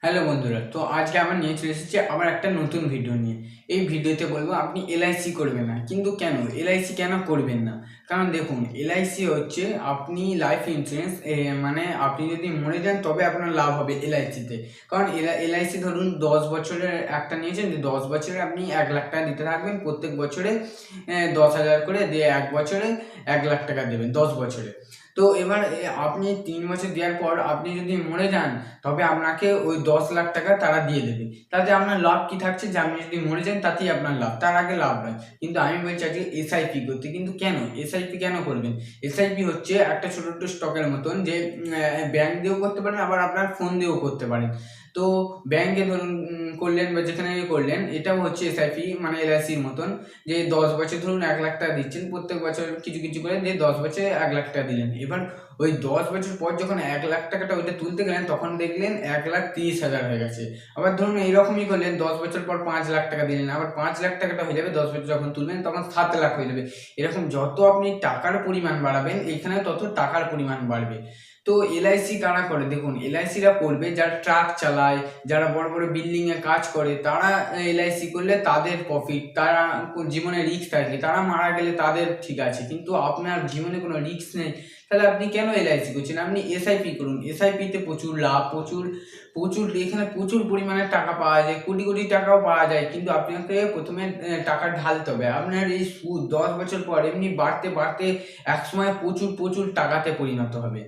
Hello বন্ধুরা, তো আজকে আমরা নিয়ে চলে এসেছি আবার একটা নতুন ভিডিও নিয়ে। এই ভিডিওতে বলবো আপনি এলআইসি করবেন না, কিন্তু কেন এলআইসি কেন করবেন না? কারণ দেখুন, এলআইসি হচ্ছে আপনি লাইফ ইন্স্যুরেন্স, মানে আপনি যদি মরে যান তবে আপনার লাভ হবে এলআইসিতে। কারণ এলআইসি ধরুন 10 বছরের একটা নিয়েছেন, যে 10 বছরে আপনি 1 লাখ টাকা দিতে থাকবেন প্রত্যেক বছরে, 10,000 করে দিয়ে 1 বছরে 1 লাখ টাকা দেবেন 10 বছরে। তো এবার আপনি 3 বছর দেওয়ার পর আপনি যদি মরে যান, তবে আপনাকে ওই 10 লাখ টাকা তারা দিয়ে দেবে। তাতে আপনার লাভ কি থাকছে, যে আপনি যদি মরে যান তাতেই আপনার লাভ, তার আগে লাভ নয়। কিন্তু আমি বলছি আজকে এসআইপি করতে। কিন্তু কেন এসআইপি কেন করবেন? এসআইপি হচ্ছে একটা ছোট ছোট স্টকের মতন, যে ব্যাংক দিয়েও করতে পারেন, আবার আপনার ফোন দিয়েও করতে পারেন। তো ব্যাংকে ধরুন করলেন বা যেখানে করলেন, এটাও হচ্ছে এসআইপি মানে এলআইসির মতন, যে 10 বছর ধরুন 1 লাখ টাকা দিচ্ছেন প্রত্যেক বছর কিছু কিছু করে, দিয়ে 10 বছরে 1 লাখ টাকা দিলেন। এবার ওই 10 বছর পর যখন 1 লাখ টাকাটা ওইটা তুলতে গেলেন, তখন দেখলেন 1,30,000 হয়ে গেছে। আবার ধরুন এইরকমই করলেন, 10 বছর পর 5 লাখ টাকা দিলেন, আবার 5 লাখ টাকাটা হয়ে যাবে 10 বছর যখন তুলবেন তখন 7 লাখ হয়ে যাবে। এরকম যত আপনি টাকার পরিমাণ বাড়াবেন, এখানে তত টাকার পরিমাণ বাড়বে। তো এলআইসি কারা করে? দেখুন, এলআইসিরা করবে যারা ট্রাক চালায়, যারা বড় বড় বিল্ডিং এ কাজ করে, তারা এলআইসি করলে তাদের প্রফিট, তারা জীবনে রিস্ক থাকে, তারা মারা গেলে তাদের ঠিক আছে, কিন্তু আপনার জীবনে কোনো রিস্ক নেই, তাহলে আপনি কেন এলআইসি করছেন? আপনি এসআইপি করুন। এসআইপিতে প্রচুর লাভ, প্রচুর প্রচুর এখানে প্রচুর পরিমাণে টাকা পাওয়া যায়, কোটি কোটি টাকাও পাওয়া যায়, কিন্তু আপনাকে প্রথমে টাকা ঢালতে হবে। আপনার এই সুদ 10 বছর পর এমনি বাড়তে বাড়তে একসময় প্রচুর প্রচুর টাকাতে পরিণত হবে।